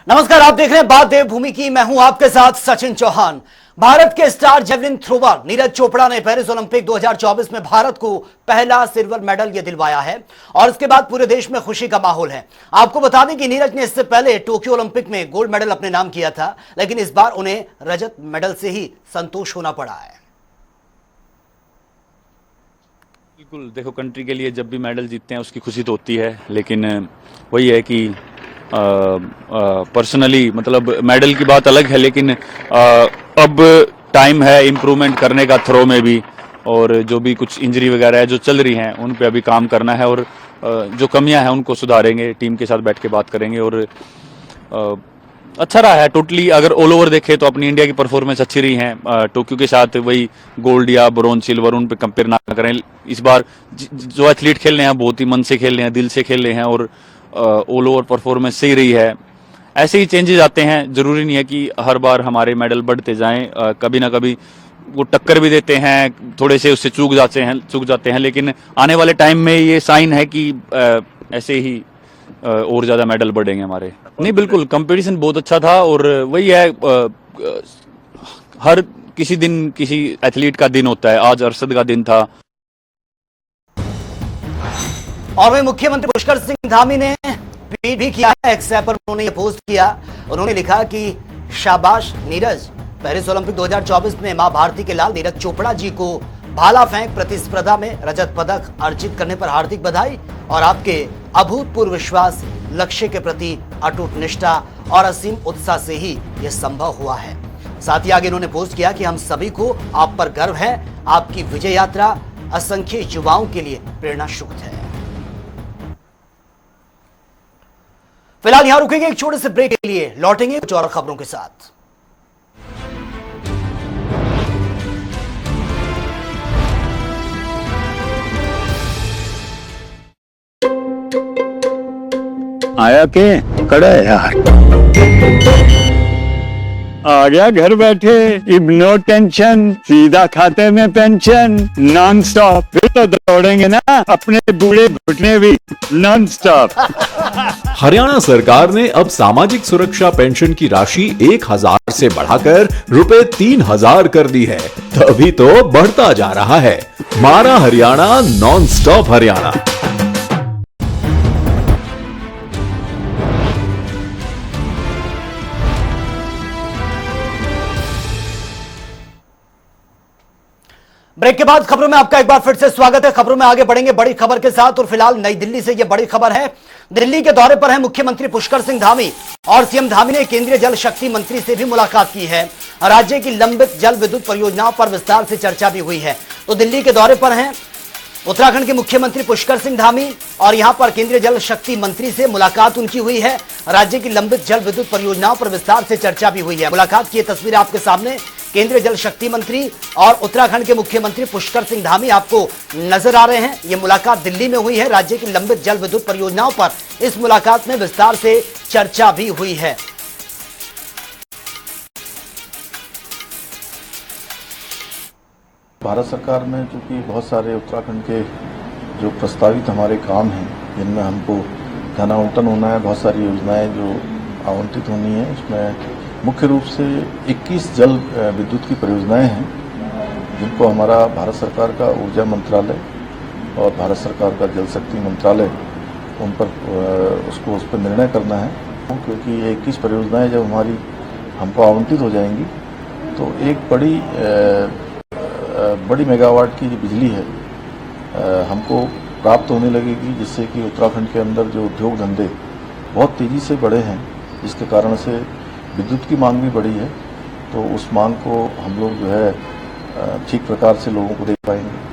नमस्कार, आप देख रहे हैं बात देवभूमि की। मैं हूं आपके साथ सचिन चौहान। भारत के star javelin thrower Neeraj Chopra ने पेरिस ओलंपिक 2024 में भारत को पहला सिल्वर मेडल यह दिलवाया है और इसके बाद पूरे देश में खुशी का माहौल है। आपको बता दें कि नीरज ने इससे पहले टोक्यो ओलंपिक में गोल्ड मेडल अपने नाम किया था, लेकिन इस बार उन्हें रजत मेडल से ही संतोष होना पड़ा है। बिल्कुल, देखो, कंट्री के लिए जब भी मेडल जीतते हैं उसकी खुशी तो होती है, लेकिन वही है कि पर्सनली मतलब मेडल की बात अलग है, लेकिन अब टाइम है इम्प्रूवमेंट करने का थ्रो में भी, और जो भी कुछ इंजरी वगैरह है जो चल रही हैं उन पे अभी काम करना है, और जो कमियां हैं उनको सुधारेंगे, टीम के साथ बैठ के बात करेंगे। और अच्छा रहा है टोटली, अगर ऑल ओवर देखें तो अपनी इंडिया की परफॉर्मेंस अच्छी रही है। टोक्यो के साथ वही गोल्ड या ब्रोंज सिल्वर उन पे कंपेयर ना करें। इस बार जो एथलीट खेल रहे हैं बहुत ही मन से खेल रहे हैं, दिल से खेल रहे हैं, और ऑल ओवर परफॉर्मेंस सही रही है। ऐसे ही चेंजेस आते हैं, जरूरी नहीं है कि हर बार हमारे मेडल बढ़ते जाएं। कभी ना कभी वो टक्कर भी देते हैं, थोड़े से उससे चूक जाते हैं, लेकिन आने वाले टाइम में ये साइन है कि ऐसे ही और ज्यादा मेडल बढ़ेंगे हमारे। नहीं, बिल्कुल कंपटीशन बहुत अच्छा था, और वही है, हर किसी दिन किसी एथलीट का दिन होता है। आज अरशद का दिन था। और वही मुख्यमंत्री पुष्कर सिंह धामी ने ट्वीट भी किया है, एक्स ऐप पर उन्होंने ये पोस्ट किया। उन्होंने लिखा कि शाबाश नीरज, पेरिस ओलंपिक 2024 में मां भारती के लाल नीरज चोपड़ा जी को भाला फेंक प्रतिस्पर्धा में रजत पदक अर्जित करने पर हार्दिक बधाई, और आपके अभूतपूर्व विश्वास, लक्ष्य के प्रति अटूट निष्ठा और असीम उत्साह से ही यह संभव हुआ है। साथ ही आगे उन्होंने पोस्ट किया कि हम सभी को आप पर गर्व है, आपकी विजय यात्रा असंख्य युवाओं के लिए प्रेरणा स्रोत है। फिलहाल यहां रुकेंगे एक छोटे से ब्रेक के लिए, लौटेंगे कुछ और खबरों के साथ। आया के कड़ा है यार, आ गया घर बैठे, अब नो टेंशन, सीधा खाते में पेंशन, नॉन स्टॉप। फिर तो दौड़ेंगे ना अपने बूढ़े घुटने भी नॉन स्टॉप। हरियाणा सरकार ने अब सामाजिक सुरक्षा पेंशन की राशि 1000 से बढ़ाकर रुपए 3000 कर दी है। तभी तो बढ़ता जा रहा है हमारा Haryana, non stop Haryana. Break के बाद खबरों में आपका एक बार फिर से स्वागत है। खबरों में आगे बढ़ेंगे बड़ी खबर के साथ, और फिलहाल नई दिल्ली से यह बड़ी खबर है। दिल्ली के दौरे पर है मुख्यमंत्री पुष्कर सिंह धामी, और सीएम धामी ने केंद्रीय जल शक्ति मंत्री से भी मुलाकात की है। राज्य की लंबित जल विद्युत परियोजनाओं पर विस्तार से चर्चा भी हुई है। तो दिल्ली के दौरे पर हैं उत्तराखंड के मुख्यमंत्री पुष्कर सिंह धामी, और यहां पर केंद्रीय जल शक्ति मंत्री से मुलाकात उनकी हुई है। राज्य की लंबित जल विद्युत परियोजनाओं पर विस्तार से चर्चा भी हुई है। मुलाकात की तस्वीर आपके सामने, केंद्रीय जल शक्ति मंत्री और उत्तराखंड के मुख्यमंत्री पुष्कर सिंह धामी आपको नजर आ रहे हैं। यह मुलाकात दिल्ली में हुई है। राज्य की लंबित जल विद्युत परियोजनाओं पर इस मुलाकात में विस्तार से चर्चा भी हुई है। भारत सरकार में चूंकि बहुत सारे उत्तराखंड के जो प्रस्तावित हमारे काम हैं, जिनमें हमको धन आवंटन होना है, बहुत सारी योजनाएं जो आवंटित होनी है, उसमें मुख्य रूप से 21 जल विद्युत की परियोजनाएं हैं, जिनको हमारा भारत सरकार का ऊर्जा मंत्रालय और भारत सरकार का जल शक्ति मंत्रालय उन पर उस पर निर्णय करना है। क्योंकि ये 21 परियोजनाएं जब हमारी हमको आवंटित हो जाएंगी तो एक बड़ी मेगावाट की जो बिजली है हमको प्राप्त होने लगेगी, जिससे कि उत्तराखंड के अंदर जो उद्योग धंधे बहुत तेज़ी से बढ़े हैं, जिसके कारण से विद्युत की मांग भी बढ़ी है। तो उस मांग को हम लोग जो है ठीक प्रकार से लोगों को दे पाएंगे।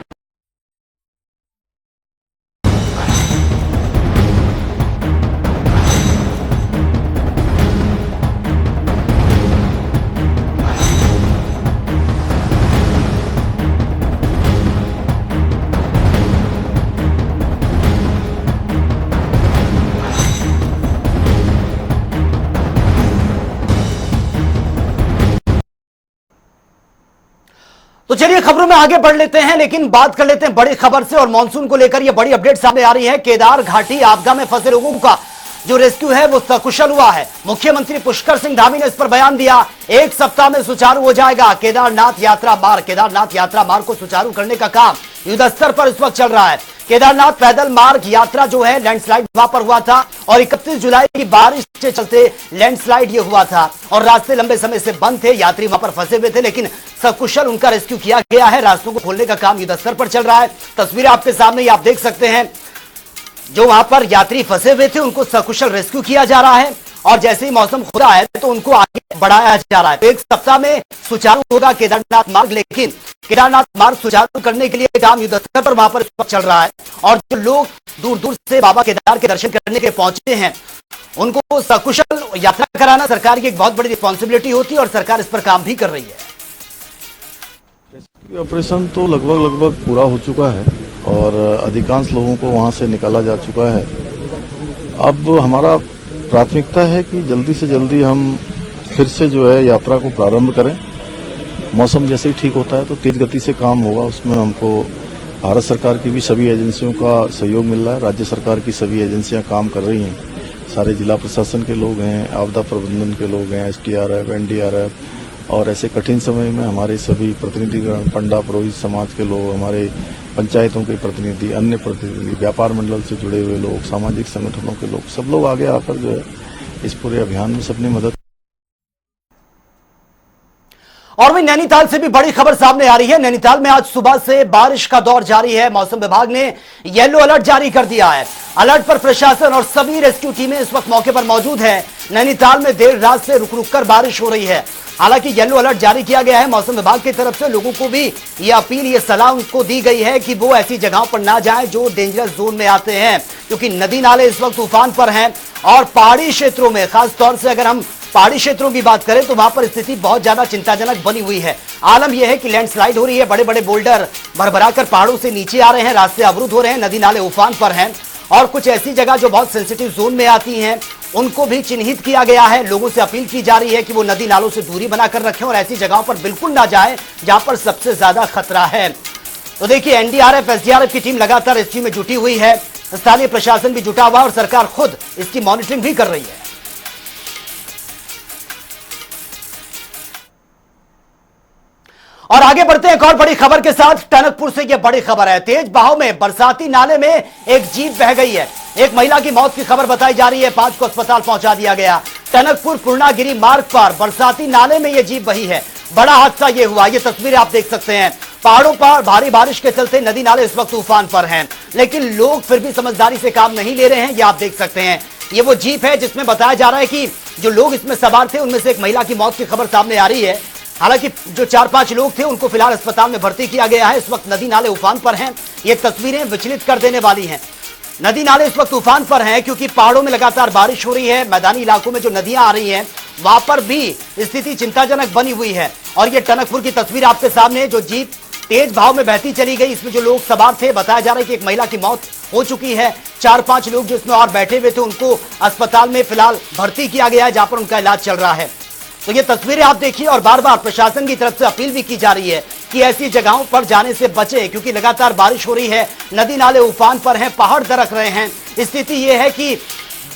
तो चलिए खबरों में आगे बढ़ लेते हैं, लेकिन बात कर लेते हैं बड़ी खबर से, और मानसून को लेकर यह बड़ी अपडेट सामने आ रही है। केदार घाटी आपदा में फंसे लोगों का जो रेस्क्यू है वो सकुशल हुआ है। मुख्यमंत्री पुष्कर सिंह धामी ने इस पर बयान दिया, 1 सप्ताह में सुचारू हो जाएगा केदारनाथ यात्रा मार्ग। केदारनाथ यात्रा मार्ग को सुचारू करने का काम युद्ध स्तर पर इस वक्त चल रहा है। केदारनाथ पैदल मार्ग यात्रा जो है लैंडस्लाइड वहां पर हुआ था और 31 जुलाई की बारिश के चलते लैंडस्लाइड ये हुआ था और रास्ते लंबे समय से बंद थे, यात्री वहां पर फंसे हुए थे, लेकिन सकुशल उनका रेस्क्यू किया गया है। रास्तों को खोलने का काम युद्ध स्तर पर चल रहा है। तस्वीरें आपके सामने ही आप देख सकते हैं, जो वहां पर यात्री फंसे हुए थे उनको सकुशल रेस्क्यू किया जा रहा है और जैसे ही मौसम खुला है तो उनको आगे बढ़ाया जा रहा है। तो 1 सप्ताह में सुचारू होगा केदारनाथ मार्ग, लेकिन केदारनाथ मार्ग सुचारू करने के लिए काम युद्ध स्तर पर वहां पर चल रहा है और जो लोग दूर दूर से बाबा केदार के दर्शन करने के पहुंचे हैं उनको सकुशल यात्रा कराना सरकार की एक बहुत बड़ी रिस्पॉन्सिबिलिटी होती है और सरकार इस पर काम भी कर रही है। ऑपरेशन तो लगभग पूरा हो चुका है और अधिकांश लोगों को वहां से निकाला जा चुका है। अब हमारा प्राथमिकता है कि जल्दी से जल्दी हम फिर से जो है यात्रा को प्रारंभ करें। मौसम जैसे ही ठीक होता है तो तेज गति से काम होगा। उसमें हमको भारत सरकार की भी सभी एजेंसियों का सहयोग मिल रहा है, राज्य सरकार की सभी एजेंसियां काम कर रही हैं, सारे जिला प्रशासन के लोग हैं, आपदा प्रबंधन के लोग हैं, SDRF, NDRF और ऐसे कठिन समय में हमारे सभी प्रतिनिधिगण, पंडा पुरोहित समाज के लोग, हमारे पंचायतों के प्रतिनिधि, अन्य प्रतिनिधि, व्यापार मंडल से जुड़े हुए लोग, सामाजिक संगठनों के लोग, सब लोग आगे आकर जो है इस पूरे अभियान में सबने मदद। और वहीं नैनीताल से भी बड़ी खबर सामने आ रही है। नैनीताल में आज सुबह से बारिश का दौर जारी है। मौसम विभाग ने येलो अलर्ट जारी कर दिया है। अलर्ट पर प्रशासन और सभी रेस्क्यू टीमें इस वक्त मौके पर मौजूद हैं। नैनीताल में देर रात से रुक रुक कर बारिश हो रही है। हालांकि येलो अलर्ट जारी किया गया है। मौसम विभाग की तरफ से लोगों को भी ये अपील, ये सलाह उनको दी गई है कि वो ऐसी जगहों पर ना जाएं जो डेंजरस जोन में आते हैं, क्योंकि नदी नाले इस वक्त तूफान पर हैं और पहाड़ी क्षेत्रों में, खास तौर से अगर हम पहाड़ी क्षेत्रों की बात करें तो वहां पर स्थिति बहुत ज्यादा चिंताजनक बनी हुई है। आलम यह है कि लैंडस्लाइड हो रही है, बड़े बड़े बोल्डर भरभरा कर पहाड़ों से नीचे आ रहे हैं, रास्ते अवरुद्ध हो रहे हैं, नदी नाले उफान पर हैं और कुछ ऐसी जगह जो बहुत सेंसिटिव जोन में आती हैं उनको भी चिन्हित किया गया है। लोगों से अपील की जा रही है कि वो नदी नालों से दूरी बनाकर रखें और ऐसी जगहों पर बिल्कुल ना जाएं जहां पर सबसे ज्यादा खतरा है। तो देखिए, NDRF, SDRF की टीम लगातार इस चीज में जुटी हुई है, स्थानीय प्रशासन भी जुटा हुआ और सरकार खुद इसकी मॉनिटरिंग भी कर रही है। और आगे बढ़ते हैं एक और बड़ी खबर के साथ। टनकपुर से यह बड़ी खबर है। तेज बहाव में बरसाती नाले में एक जीप बह गई है। एक महिला की मौत की खबर बताई जा रही है। 5 को अस्पताल पहुंचा दिया गया। टनकपुर पूर्णागिरी मार्ग पर बरसाती नाले में यह जीप बही है। बड़ा हादसा यह हुआ। ये तस्वीरें आप देख सकते हैं। पहाड़ों पर भारी बारिश के चलते नदी नाले इस वक्त तूफान पर हैं, लेकिन लोग फिर भी समझदारी से काम नहीं ले रहे हैं। ये आप देख सकते हैं, ये वो जीप है जिसमें बताया जा रहा है कि जो लोग इसमें सवार थे उनमें से एक महिला की मौत की खबर सामने आ रही है। हालांकि जो 4-5 लोग थे उनको फिलहाल अस्पताल में भर्ती किया गया है। इस वक्त नदी नाले उफान पर हैं। ये तस्वीरें विचलित कर देने वाली हैं। नदी नाले इस वक्त तूफान पर हैं क्योंकि पहाड़ों में लगातार बारिश हो रही है। मैदानी इलाकों में जो नदियां आ रही हैं वहां पर भी स्थिति चिंताजनक बनी हुई है। और ये टनकपुर की तस्वीर आपके सामने, जो जीप तेज भाव में बहती चली गई, इसमें जो लोग सवार थे, बताया जा रहा है कि एक महिला की मौत हो चुकी है। 4-5 लोग जो इसमें और बैठे हुए थे उनको अस्पताल में फिलहाल भर्ती किया गया है, जहां पर उनका इलाज चल रहा है। तो ये तस्वीरें आप देखिए और बार बार प्रशासन की तरफ से अपील भी की जा रही है कि ऐसी जगहों पर जाने से बचें, क्योंकि लगातार बारिश हो रही है, नदी नाले उफान पर हैं, पहाड़ दरक रहे हैं। स्थिति ये है कि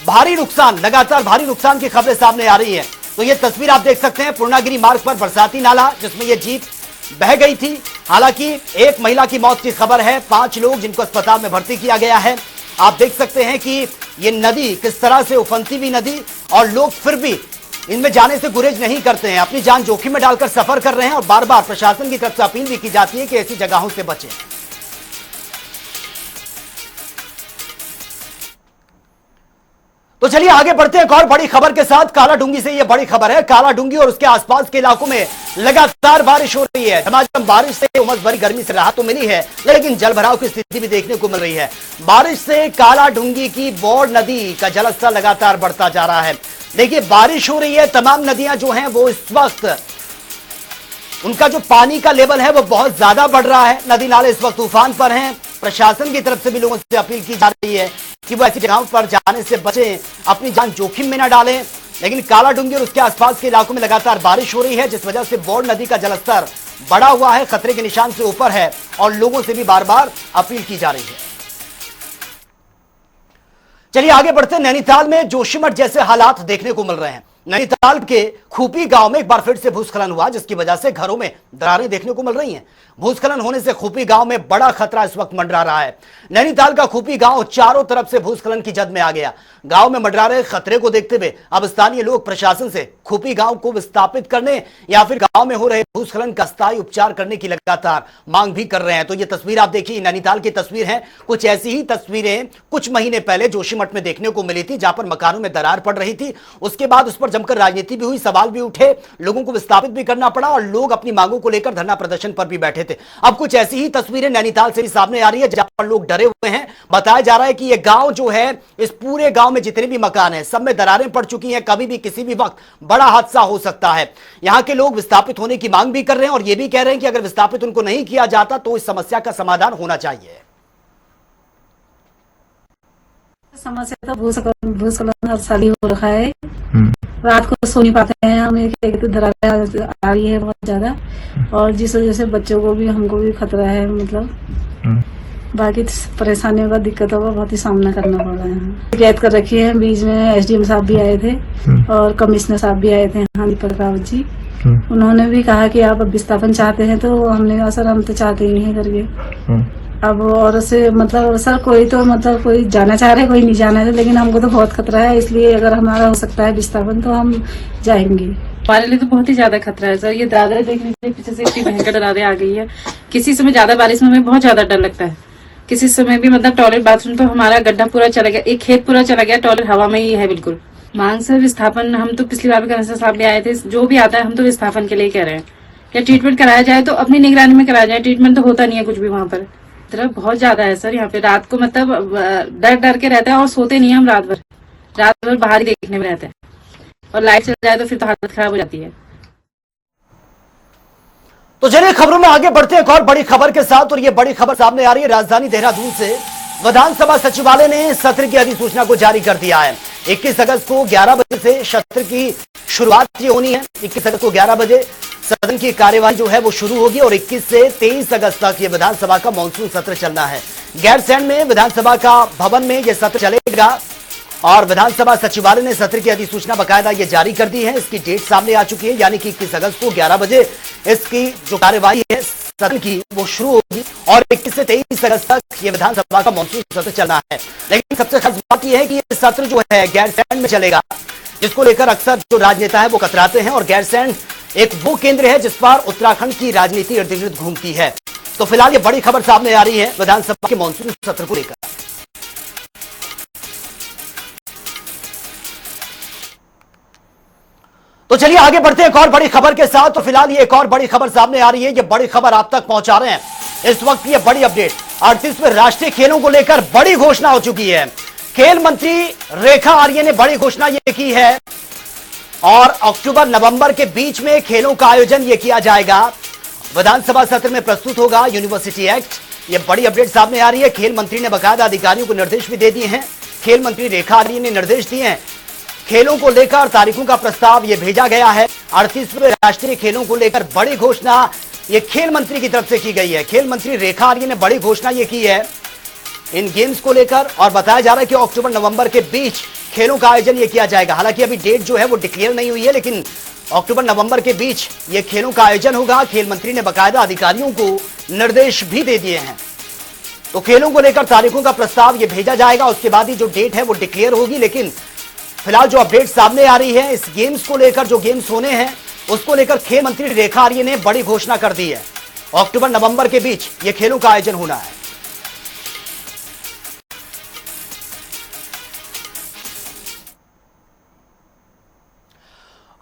भारी नुकसान, लगातार भारी नुकसान की खबरें सामने आ रही है। तो ये तस्वीर आप देख सकते हैं पूर्णागिरी मार्ग पर बरसाती नाला जिसमें ये जीप बह गई थी। हालांकि एक महिला की मौत की खबर है, 5 लोग जिनको अस्पताल में भर्ती किया गया है। आप देख सकते हैं कि ये नदी किस तरह से उफनती हुई नदी, और लोग फिर भी इनमें जाने से गुरेज नहीं करते हैं, अपनी जान जोखिम में डालकर सफर कर रहे हैं और बार बार प्रशासन की तरफ से अपील भी की जाती है कि ऐसी जगहों से बचें। तो चलिए आगे बढ़ते हैं एक और बड़ी खबर के साथ। कालाडूंगी से यह बड़ी खबर है। कालाडूंगी और उसके आसपास के इलाकों में लगातार बारिश हो रही है। झमाझम बारिश से उमस भरी गर्मी से राहत तो मिली है, लेकिन जलभराव की स्थिति भी देखने को मिल रही है। बारिश से कालाडूंगी की बौड़ नदी का जलस्तर लगातार बढ़ता जा रहा है। देखिए, बारिश हो रही है, तमाम नदियां जो हैं वो इस वक्त उनका जो पानी का लेवल है वो बहुत ज्यादा बढ़ रहा है। नदी नाले इस वक्त तूफान पर हैं। प्रशासन की तरफ से भी लोगों से अपील की जा रही है कि वो ऐसी जगहों पर जाने से बचें, अपनी जान जोखिम में न डालें। लेकिन कालाडूंगी और उसके आसपास के इलाकों में लगातार बारिश हो रही है, जिस वजह से बौड़ नदी का जलस्तर बढ़ा हुआ है, खतरे के निशान से ऊपर है और लोगों से भी बार बार अपील की जा रही है। चलिए आगे बढ़ते हैं। नैनीताल में जोशीमठ जैसे हालात देखने को मिल रहे हैं। नैनीताल के खूपी गांव में एक बार फिर से भूस्खलन हुआ, जिसकी वजह से घरों में दरारें देखने को मिल रही हैं। भूस्खलन होने से खूपी गांव में बड़ा खतरा इस वक्त मंडरा रहा है। नैनीताल का खूपी गांव चारों तरफ से भूस्खलन की जद में आ गया। गांव में मंडरा रहे खतरे को देखते हुए अब स्थानीय लोग प्रशासन से खूपी गांव को विस्थापित करने या फिर गांव में हो रहे भूस्खलन का स्थायी उपचार करने की लगातार मांग भी कर रहे हैं। तो ये तस्वीर आप देखिए, नैनीताल की तस्वीर है। कुछ ऐसी ही तस्वीरें कुछ महीने पहले जोशीमठ में देखने को मिली थी, जहां पर मकानों में दरार पड़ रही थी। उसके बाद उस पर जमकर राजनीति भी हुई, सवाल भी उठे, लोगों को विस्थापित भी करना पड़ा और लोग अपनी मांगों को लेकर धरना प्रदर्शन पर भी बैठे थे। अब कुछ ऐसी ही तस्वीरें नैनीताल से भी सामने आ रही है, जहां पर लोग डरे हुए हैं। बताया जा रहा है कि यह गांव जो है, इस पूरे गांव में जितने भी मकान हैं, सब में दरारें पड़ चुकी हैं। कभी भी किसी भी वक्त बड़ा हादसा हो सकता है। यहां के लोग विस्थापित होने की मांग भी कर रहे हैं और यह भी कह रहे हैं कि अगर विस्थापित उनको नहीं किया जाता तो इस समस्या का समाधान होना चाहिए। समस्या तो भूस्खलन हर साल ही हो रखा है। रात को सो नहीं पाते हैं हम, एक दरारें आ रही है बहुत ज्यादा, और जिस वजह से बच्चों को भी हमको भी खतरा है। मतलब बाकी परेशानियों का, दिक्कतों का बहुत ही सामना करना पड़ रहा है। शिकायत कर रखी है। बीच में एसडीएम साहब भी आए थे और कमिश्नर साहब भी आए थे, हाँ दीपक रावत जी। उन्होंने भी कहा कि आप अब विस्थापन चाहते हैं, तो हमने कहा सर हम तो चाहते ही नहीं करके। अब और से मतलब सर कोई तो मतलब कोई जाना चाह रहे, कोई नहीं जाना है, लेकिन हमको तो बहुत खतरा है। इसलिए अगर हमारा हो सकता है विस्थापन तो हम जाएंगे। हमारे लिए तो बहुत ही ज्यादा खतरा है सर। ये दरारें देखने के लिए पीछे से इतनी भयंकर दरारें आ गई है। किसी समय ज्यादा बारिश में हमें बहुत ज्यादा डर लगता है। किसी समय भी मतलब टॉयलेट बाथरूम तो हमारा गड्ढा पूरा चला गया, एक खेत पूरा चला गया, टॉयलेट हवा में ही है बिल्कुल। मांग सर विस्थापन, हम तो पिछली बार भी कमिश्नर साहब भी आए थे, जो भी आता है हम तो विस्थापन के लिए कह रहे हैं। क्या ट्रीटमेंट कराया जाए तो अपनी निगरानी में कराया जाए। ट्रीटमेंट तो होता नहीं है कुछ भी वहाँ पर। तरह बहुत ज्यादा है सर। यहाँ पे रात को मतलब डर डर के रहते हैं और सोते नहीं है हम। रात भर बाहर ही देखने में रहते हैं, और लाइट चल जाए तो फिर तो हालत खराब हो जाती है। तो चलिए खबरों में आगे बढ़ते हैं एक और बड़ी खबर के साथ, और ये बड़ी खबर सामने आ रही है राजधानी देहरादून से। विधानसभा सचिवालय ने सत्र की अधिसूचना को जारी कर दिया है। 21 अगस्त को 11 बजे से सत्र की शुरुआत होनी है। 21 अगस्त को 11 बजे सदन की कार्यवाही जो है वो शुरू होगी और 21 से 23 अगस्त तक ये विधानसभा का मॉनसून सत्र चलना है। गैरसैंण में विधानसभा का भवन में यह सत्र चलेगा और विधानसभा सचिवालय ने सत्र की अधिसूचना बकायदा ये जारी कर दी है। इसकी डेट सामने आ चुकी है, यानी कि 21 अगस्त को 11 बजे इसकी जो कार्यवाही है सदन की वो शुरू होगी और 21 से 23 अगस्त तक ये विधानसभा का मॉनसून सत्र चलना है। लेकिन सबसे खास बात यह है कि ये सत्र जो है गैरसैंण में चलेगा, जिसको लेकर अक्सर जो राजनेता है वो कतराते हैं। और गैरसैंण एक वो केंद्र है जिस पर उत्तराखंड की राजनीति इर्द गिर्द घूमती है। तो फिलहाल ये बड़ी खबर सामने आ रही है विधानसभा के मॉनसून सत्र को लेकर। तो चलिए आगे बढ़ते हैं एक और बड़ी खबर के साथ। तो फिलहाल ये एक और बड़ी खबर सामने आ रही है, ये बड़ी खबर आप तक पहुंचा रहे हैं इस वक्त। ये बड़ी अपडेट 38वें राष्ट्रीय खेलों को लेकर बड़ी घोषणा हो चुकी है। खेल मंत्री रेखा आर्य ने बड़ी घोषणा ये की है और अक्टूबर नवंबर के बीच में खेलों का आयोजन ये किया जाएगा। विधानसभा सत्र में प्रस्तुत होगा यूनिवर्सिटी एक्ट। ये बड़ी अपडेट सामने आ रही है। खेल मंत्री ने बकायदा अधिकारियों को निर्देश भी दे दिए हैं। खेल मंत्री रेखा आर्य ने निर्देश दिए हैं। खेलों को लेकर तारीखों का प्रस्ताव ये भेजा गया है। 38वें राष्ट्रीय खेलों को लेकर बड़ी घोषणा ये खेल मंत्री की तरफ से की गई है। खेल मंत्री रेखा आर्य ने बड़ी घोषणा ये की है इन गेम्स को लेकर और बताया जा रहा है कि अक्टूबर नवंबर के बीच खेलों का आयोजन ये किया जाएगा। हालांकि अभी डेट जो है वो डिक्लेयर नहीं हुई है, लेकिन अक्टूबर नवंबर के बीच ये खेलों का आयोजन होगा। खेल मंत्री ने बकायदा अधिकारियों को निर्देश भी दे दिए हैं। तो खेलों को लेकर तारीखों का प्रस्ताव ये भेजा जाएगा, उसके बाद ही जो डेट है वो डिक्लेयर होगी। लेकिन फिलहाल जो अपडेट सामने आ रही है इस गेम्स को लेकर, जो गेम्स होने हैं उसको लेकर खेल मंत्री रेखा आर्य ने बड़ी घोषणा कर दी है। अक्टूबर नवंबर के बीच ये खेलों का आयोजन होना है।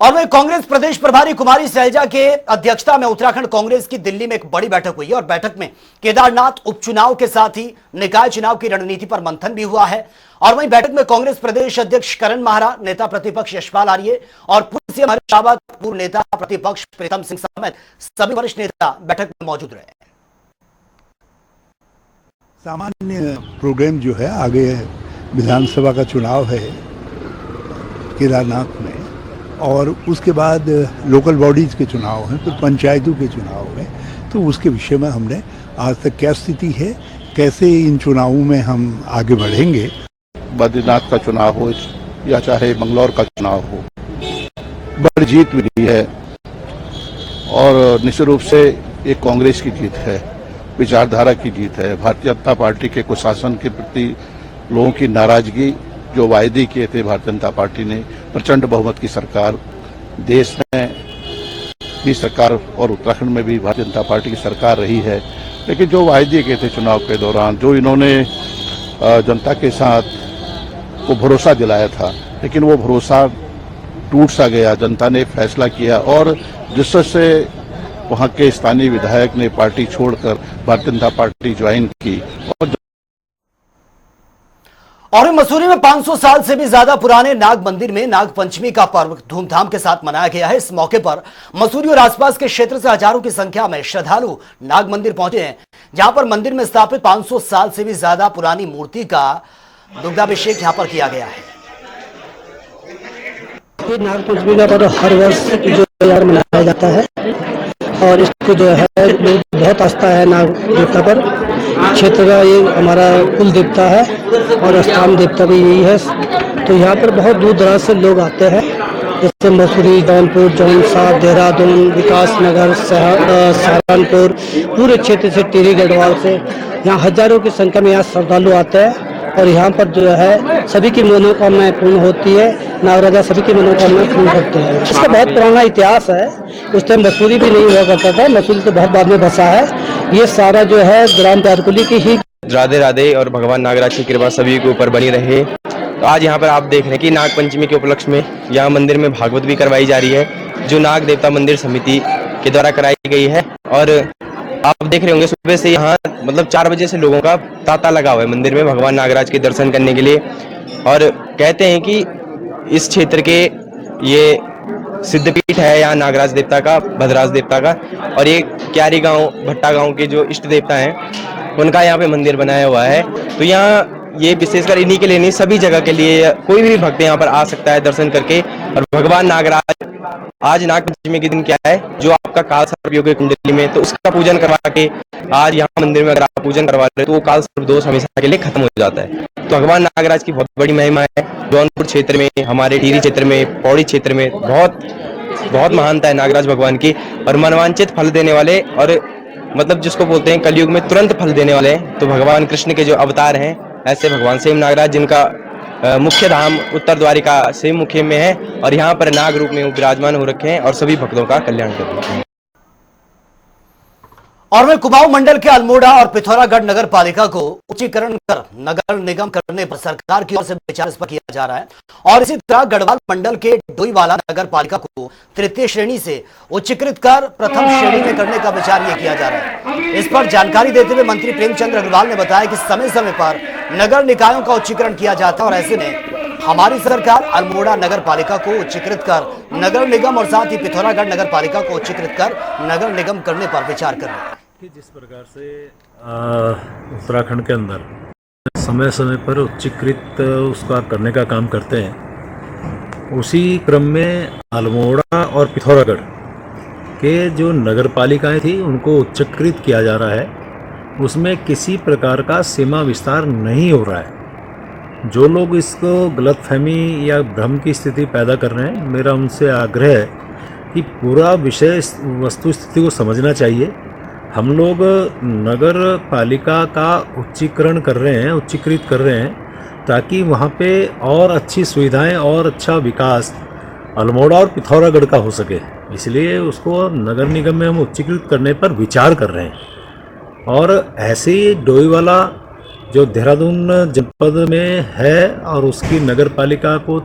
और वही कांग्रेस प्रदेश प्रभारी कुमारी सैलजा के अध्यक्षता में उत्तराखंड कांग्रेस की दिल्ली में एक बड़ी बैठक हुई है और बैठक में केदारनाथ उपचुनाव के साथ ही निकाय चुनाव की रणनीति पर मंथन भी हुआ है। और वहीं बैठक में कांग्रेस प्रदेश अध्यक्ष करण माहरा, नेता प्रतिपक्ष यशपाल आर्य और पूर्व सीएम हरीश रावत, पूर्व नेता प्रतिपक्ष प्रीतम सिंह समेत सभी वरिष्ठ नेता बैठक में मौजूद रहे। सामान्य प्रोग्राम जो है, आगे विधानसभा का चुनाव है केदारनाथ में और उसके बाद लोकल बॉडीज के चुनाव हैं, फिर पंचायतों के चुनाव हैं। तो उसके विषय में हमने आज तक क्या स्थिति है, कैसे इन चुनावों में हम आगे बढ़ेंगे, बद्रीनाथ का चुनाव हो या चाहे मंगलौर का चुनाव हो, बड़ी जीत मिली है और निश्चित रूप से एक कांग्रेस की जीत है, विचारधारा की जीत है। भारतीय जनता पार्टी के कुशासन के प्रति लोगों की नाराजगी, जो वायदे किए थे भारतीय जनता पार्टी ने, प्रचंड बहुमत की सरकार, देश में भी सरकार और उत्तराखंड में भी भारतीय जनता पार्टी की सरकार रही है, लेकिन जो वायदे किए थे चुनाव के दौरान, जो इन्होंने जनता के साथ वो भरोसा दिलाया था, लेकिन वो भरोसा टूट सा गया। जनता ने फैसला किया और जिससे वहां के स्थानीय विधायक ने पार्टी छोड़कर भारतीय जनता पार्टी ज्वाइन की। और मसूरी में 500 साल से भी ज्यादा पुराने नाग मंदिर में नाग पंचमी का पर्व धूमधाम के साथ मनाया गया है। इस मौके पर मसूरी और आसपास के क्षेत्र से हजारों की संख्या में श्रद्धालु नाग मंदिर पहुंचे हैं, जहां पर मंदिर में स्थापित 500 साल से भी ज्यादा पुरानी मूर्ति का दुग्धाभिषेक यहां पर किया गया है। नाग पंचमी का पर्व हर वर्ष जो मनाया जाता है और इसको जो है बहुत आस्था है नाग देवता पर। क्षेत्र का ये हमारा कुल देवता है और स्थान देवता भी यही है। तो यहाँ पर बहुत दूर दराज से लोग आते हैं, जैसे मसूरी, जौनपुर, जौनसा, देहरादून, विकास नगर, सहारनपुर, पूरे क्षेत्र से, टिहरी गढ़वाल से यहाँ हजारों की संख्या में यहाँ श्रद्धालु आते हैं और यहाँ पर जो है सभी की मनोकामनाएं पूर्ण होती है। नागराजा सभी की मनोकामनाएं पूर्ण करते हैं। इसका बहुत पुराना इतिहास है। उस टाइम मसूरी भी नहीं हुआ करता था, मसूरी तो बहुत बाद में बसा है। ये सारा जो है ग्राम प्यारकुली की ही। राधे राधे और भगवान नागराज की कृपा सभी के ऊपर बनी रहे। तो आज यहाँ पर आप देख रहे हैं कि नाग पंचमी के उपलक्ष्य में यहाँ मंदिर में भागवत भी करवाई जा रही है, जो नाग देवता मंदिर समिति के द्वारा कराई गई है। और आप देख रहे होंगे सुबह से यहाँ मतलब 4 बजे से लोगों का तांता लगा हुआ है मंदिर में भगवान नागराज के दर्शन करने के लिए। और कहते हैं कि इस क्षेत्र के ये सिद्धपीठ है यहाँ नागराज देवता का, भद्राज देवता का, और ये क्यारी गांव, भट्टा गांव के जो इष्ट देवता हैं उनका यहाँ पे मंदिर बनाया हुआ है। तो यहाँ ये विशेषकर इन्हीं के लिए नहीं, सभी जगह के लिए कोई भी भक्त यहाँ पर आ सकता है दर्शन करके। और भगवान नागराज आज नाग पंचमी के दिन क्या है, जो आपका काल सर्प योग है कुंडली में, तो उसका पूजन करवा के आज यहाँ मंदिर में अगर आप पूजन करवा रहे तो वो काल सर्प दोष हमेशा के लिए खत्म हो जाता है। तो भगवान नागराज की बहुत बड़ी महिमा है। जौनपुर क्षेत्र में, हमारे टिहरी क्षेत्र में, पौड़ी क्षेत्र में बहुत महानता है नागराज भगवान की। और मनवांचित फल देने वाले और मतलब जिसको बोलते हैं कलयुग में तुरंत फल देने वाले, तो भगवान कृष्ण के जो अवतार हैं, ऐसे भगवान सेम नागराज जिनका मुख्य धाम उत्तर द्वारिका सेम मुख्य में है और यहाँ पर नाग रूप में विराजमान हो रखे हैं और सभी भक्तों का कल्याण कर रहे हैं। और में कुमाऊं मंडल के अल्मोड़ा और पिथौरागढ़ नगर पालिका को उच्चीकरण कर नगर निगम करने पर सरकार की ओर से विचार इस पर किया जा रहा है। और इसी तरह गढ़वाल मंडल के डोईवाला नगर पालिका को तृतीय श्रेणी से उच्चीकृत कर प्रथम श्रेणी में करने का विचार ये किया जा रहा है। इस पर जानकारी देते हुए मंत्री प्रेमचंद अग्रवाल ने बताया कि समय समय पर नगर निकायों का उच्चीकरण किया जाता है और ऐसे में हमारी सरकार अल्मोड़ा नगर पालिका को उच्चीकृत कर नगर निगम और साथ ही पिथौरागढ़ नगर पालिका को उच्चीकृत कर नगर निगम करने पर विचार कर रही है। कि जिस प्रकार से उत्तराखंड के अंदर समय समय पर उच्चीकृत उसका करने का काम करते हैं, उसी क्रम में अल्मोड़ा और पिथौरागढ़ के जो नगर पालिकाएँ थी उनको उच्चीकृत किया जा रहा है। उसमें किसी प्रकार का सीमा विस्तार नहीं हो रहा है। जो लोग इसको गलतफहमी या भ्रम की स्थिति पैदा कर रहे हैं, मेरा उनसे आग्रह है कि पूरा विषय वस्तु स्थिति को समझना चाहिए। हम लोग नगर पालिका का उच्चीकरण कर रहे हैं, उच्चीकृत कर रहे हैं ताकि वहाँ पे और अच्छी सुविधाएं और अच्छा विकास अल्मोड़ा और पिथौरागढ़ का हो सके, इसलिए उसको नगर निगम में हम उच्चीकृत करने पर विचार कर रहे हैं। और ऐसे ही डोईवाला जो देहरादून जनपद में है और उसकी नगर पालिका को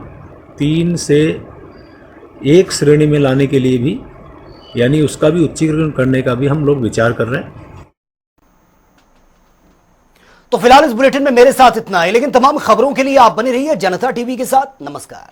3 से 1 श्रेणी में लाने के लिए भी, यानी उसका भी उच्चीकरण करने का भी हम लोग विचार कर रहे हैं। तो फिलहाल इस बुलेटिन में मेरे साथ इतना है, लेकिन तमाम खबरों के लिए आप बने रहिए जनता टीवी के साथ। नमस्कार।